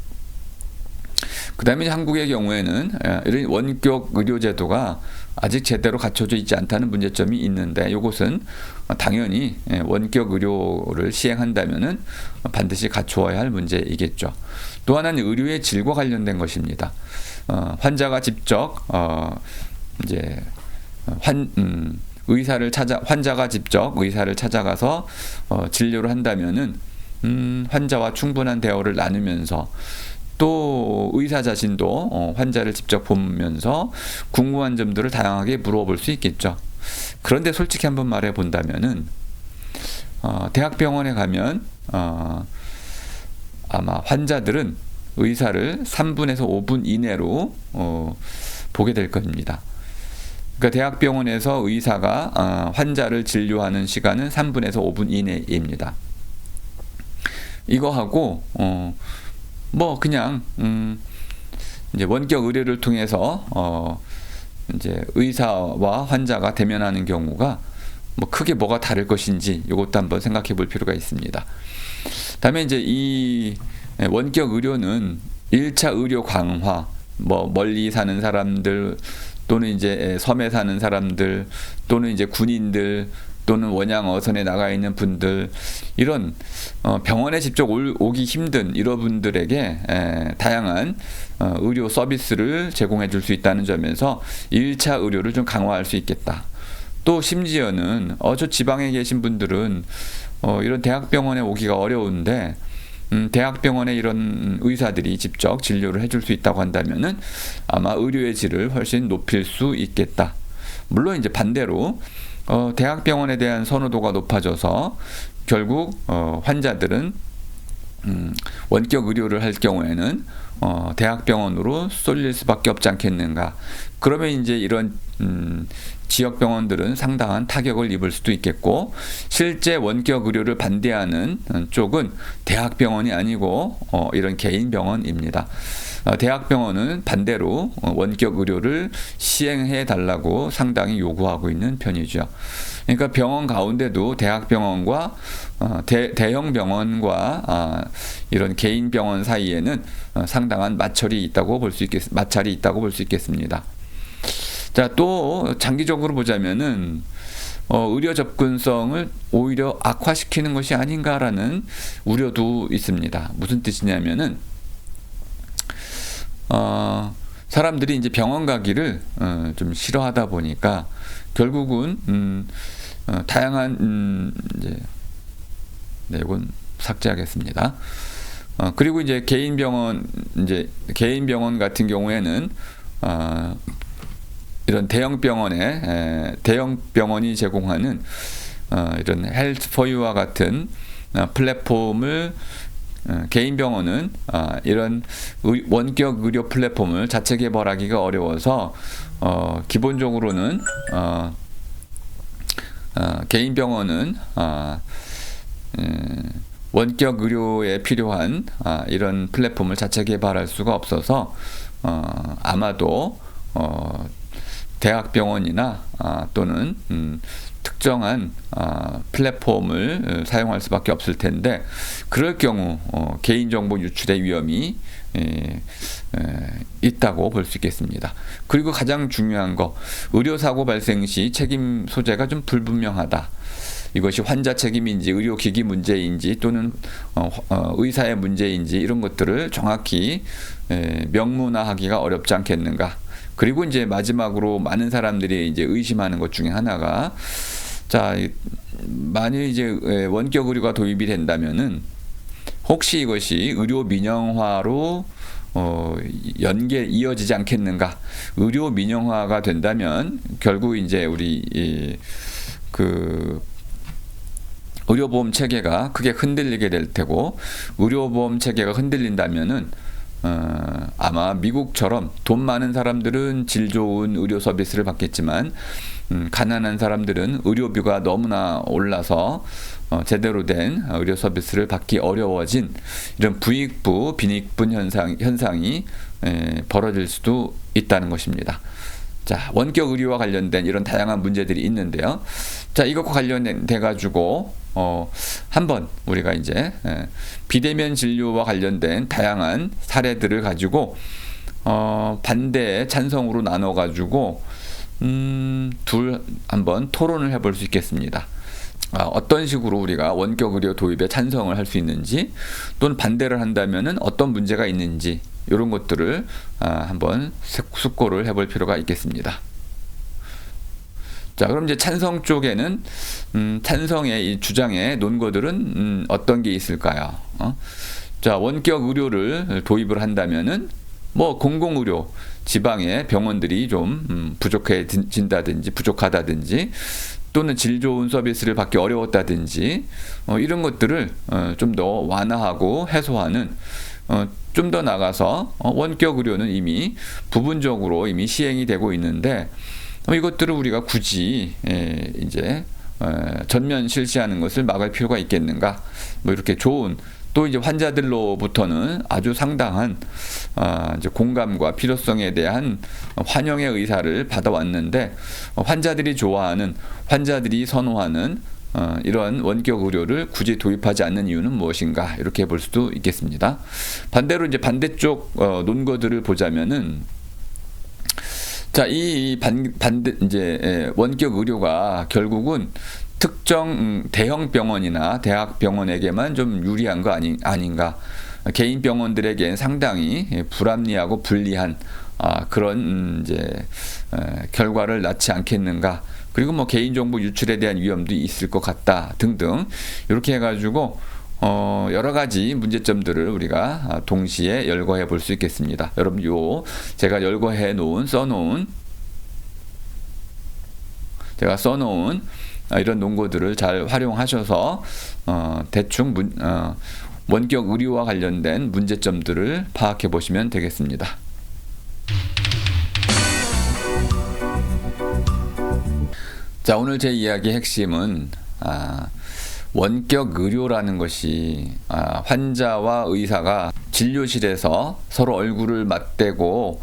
그 다음에 한국의 경우에는 이런 원격 의료 제도가 아직 제대로 갖춰져 있지 않다는 문제점이 있는데 이것은 당연히 원격 의료를 시행한다면은 반드시 갖추어야 할 문제이겠죠. 또 하나는 의료의 질과 관련된 것입니다. 환자가 직접 이제 환자가 직접 의사를 찾아가서 진료를 한다면은 환자와 충분한 대화를 나누면서 또 의사 자신도 환자를 직접 보면서 궁금한 점들을 다양하게 물어볼 수 있겠죠. 그런데 솔직히 한번 말해 본다면은 대학병원에 가면 아마 환자들은 의사를 3분에서 5분 이내로 보게 될 겁니다. 그러니까 대학병원에서 의사가 환자를 진료하는 시간은 3분에서 5분 이내입니다. 이거하고 그냥 이제 원격 의료를 통해서 이제 의사와 환자가 대면하는 경우가 크게 뭐가 다를 것인지 이것도 한번 생각해 볼 필요가 있습니다. 다음에 이제 이 원격 의료는 1차 의료 강화, 멀리 사는 사람들 또는 이제 섬에 사는 사람들 또는 이제 군인들 또는 원양 어선에 나가 있는 분들 이런 병원에 직접 오기 힘든 이런 분들에게 다양한 의료 서비스를 제공해 줄 수 있다는 점에서 1차 의료를 좀 강화할 수 있겠다. 또 심지어는 저 지방에 계신 분들은 이런 대학병원에 오기가 어려운데 대학병원에 이런 의사들이 직접 진료를 해줄 수 있다고 한다면은 아마 의료의 질을 훨씬 높일 수 있겠다. 물론 이제 반대로 대학병원에 대한 선호도가 높아져서 결국 환자들은 원격 의료를 할 경우에는 대학병원으로 쏠릴 수밖에 없지 않겠는가. 그러면 이제 이런 지역 병원들은 상당한 타격을 입을 수도 있겠고 실제 원격 의료를 반대하는 쪽은 대학병원이 아니고 이런 개인 병원입니다. 대학병원은 반대로 원격 의료를 시행해 달라고 상당히 요구하고 있는 편이죠. 그러니까 병원 가운데도 대학병원과 대형 병원과 이런 개인 병원 사이에는 상당한 마찰이 있다고 볼 수 있겠습니다. 자, 또 장기적으로 보자면은 의료 접근성을 오히려 악화시키는 것이 아닌가라는 우려도 있습니다. 무슨 뜻이냐면은 사람들이 이제 병원 가기를 좀 싫어하다 보니까 결국은 다양한 이제 이건 삭제하겠습니다. 그리고 이제 개인 병원 같은 경우에는 이런 대형 병원이 제공하는 이런 헬스 포유와 같은 플랫폼을 개인 병원은 이런 원격 의료 플랫폼을 자체 개발하기가 어려워서 기본적으로는 개인 병원은 원격 의료에 필요한 이런 플랫폼을 자체 개발할 수가 없어서 아마도 대학병원이나 또는 특정한 플랫폼을 사용할 수밖에 없을 텐데, 그럴 경우 개인정보 유출의 위험이 있다고 볼 수 있겠습니다. 그리고 가장 중요한 거, 의료사고 발생 시 책임 소재가 좀 불분명하다. 이것이 환자 책임인지 의료기기 문제인지 또는 의사의 문제인지 이런 것들을 정확히 명문화하기가 어렵지 않겠는가. 그리고 이제 마지막으로 많은 사람들이 이제 의심하는 것 중에 하나가, 자, 만일 이제 원격 의료가 도입이 된다면은 혹시 이것이 의료 민영화로 이어지지 않겠는가. 의료 민영화가 된다면 결국 이제 우리 의료보험 체계가 크게 흔들리게 될 테고, 의료보험 체계가 흔들린다면은 아마 미국처럼 돈 많은 사람들은 질 좋은 의료 서비스를 받겠지만 가난한 사람들은 의료비가 너무나 올라서 제대로 된 의료 서비스를 받기 어려워진 이런 부익부 빈익분 현상이 벌어질 수도 있다는 것입니다. 자, 원격 의료와 관련된 이런 다양한 문제들이 있는데요. 자, 이것과 관련돼 가지고 한번 우리가 이제 비대면 진료와 관련된 다양한 사례들을 가지고 반대 찬성으로 나눠 가지고 한번 토론을 해볼 수 있겠습니다. 어떤 식으로 우리가 원격 의료 도입에 찬성을 할 수 있는지, 또는 반대를 한다면은 어떤 문제가 있는지, 이런 것들을 한번 숙고를 해볼 필요가 있겠습니다. 자, 그럼 이제 찬성 쪽에는 찬성의 이 주장의 논거들은 어떤 게 있을까요? 자, 원격 의료를 도입을 한다면은 뭐 공공의료, 지방의 병원들이 좀 부족하다든지 또는 질 좋은 서비스를 받기 어려웠다든지 이런 것들을 좀 더 완화하고 해소하는, 좀 더 나가서 원격 의료는 이미 부분적으로 이미 시행이 되고 있는데 이것들을 우리가 굳이 이제 전면 실시하는 것을 막을 필요가 있겠는가? 뭐 이렇게 좋은, 또 이제 환자들로부터는 아주 상당한 이제 공감과 필요성에 대한 환영의 의사를 받아왔는데, 환자들이 좋아하는, 환자들이 선호하는 이런 원격 의료를 굳이 도입하지 않는 이유는 무엇인가? 이렇게 볼 수도 있겠습니다. 반대로 이제 반대쪽 논거들을 보자면은, 자, 반대 이제 원격 의료가 결국은 특정 대형 병원이나 대학 병원에게만 좀 유리한 거 아닌가? 개인 병원들에겐 상당히 불합리하고 불리한 그런 이제 결과를 낳지 않겠는가? 그리고 뭐 개인정보 유출에 대한 위험도 있을 것 같다 등등, 이렇게 해가지고 여러 가지 문제점들을 우리가 동시에 열거해 볼 수 있겠습니다. 여러분, 제가 써놓은 이런 논거들을 잘 활용하셔서 대충 원격 의료와 관련된 문제점들을 파악해 보시면 되겠습니다. 자, 오늘 제 이야기의 핵심은 원격 의료라는 것이 환자와 의사가 진료실에서 서로 얼굴을 맞대고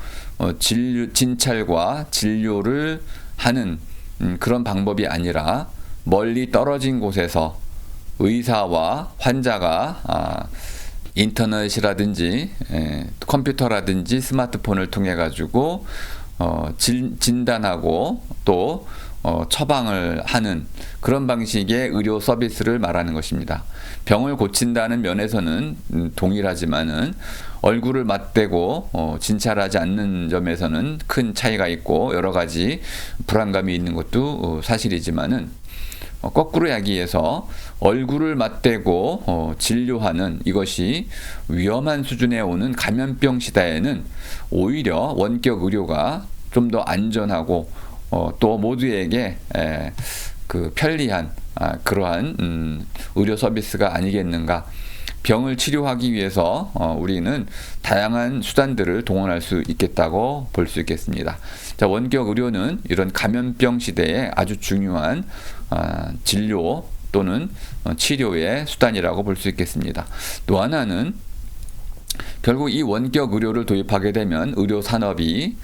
진찰과 진료를 하는 그런 방법이 아니라, 멀리 떨어진 곳에서 의사와 환자가 인터넷이라든지 컴퓨터라든지 스마트폰을 통해 가지고 진단하고 또 처방을 하는 그런 방식의 의료 서비스를 말하는 것입니다. 병을 고친다는 면에서는 동일하지만은 얼굴을 맞대고 진찰하지 않는 점에서는 큰 차이가 있고 여러 가지 불안감이 있는 것도 사실이지만은, 거꾸로 이야기해서 얼굴을 맞대고 진료하는 이것이 위험한 수준에 오는 감염병 시대에는 오히려 원격 의료가 좀 더 안전하고 또 모두에게 그 편리한 그러한 의료 서비스가 아니겠는가. 병을 치료하기 위해서 우리는 다양한 수단들을 동원할 수 있겠다고 볼 수 있겠습니다. 자, 원격 의료는 이런 감염병 시대에 아주 중요한 진료 또는 치료의 수단이라고 볼 수 있겠습니다. 또 하나는 결국 이 원격 의료를 도입하게 되면 의료 산업이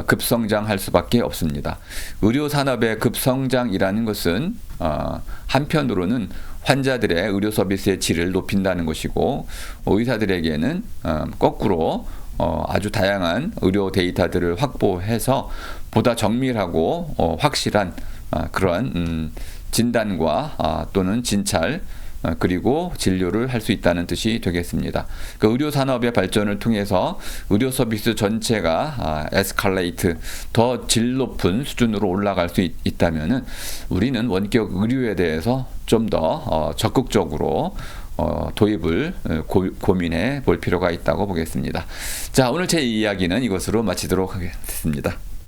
급성장할 수밖에 없습니다. 의료 산업의 급성장이라는 것은 한편으로는 환자들의 의료 서비스의 질을 높인다는 것이고, 의사들에게는 거꾸로 아주 다양한 의료 데이터들을 확보해서 보다 정밀하고 확실한 그러한 진단과 또는 진찰 그리고 진료를 할 수 있다는 뜻이 되겠습니다. 그 의료 산업의 발전을 통해서 의료 서비스 전체가 에스컬레이트 더 질 높은 수준으로 올라갈 수 있다면은 우리는 원격 의료에 대해서 좀 더 적극적으로 도입을 고민해 볼 필요가 있다고 보겠습니다. 자, 오늘 제 이야기는 이것으로 마치도록 하겠습니다.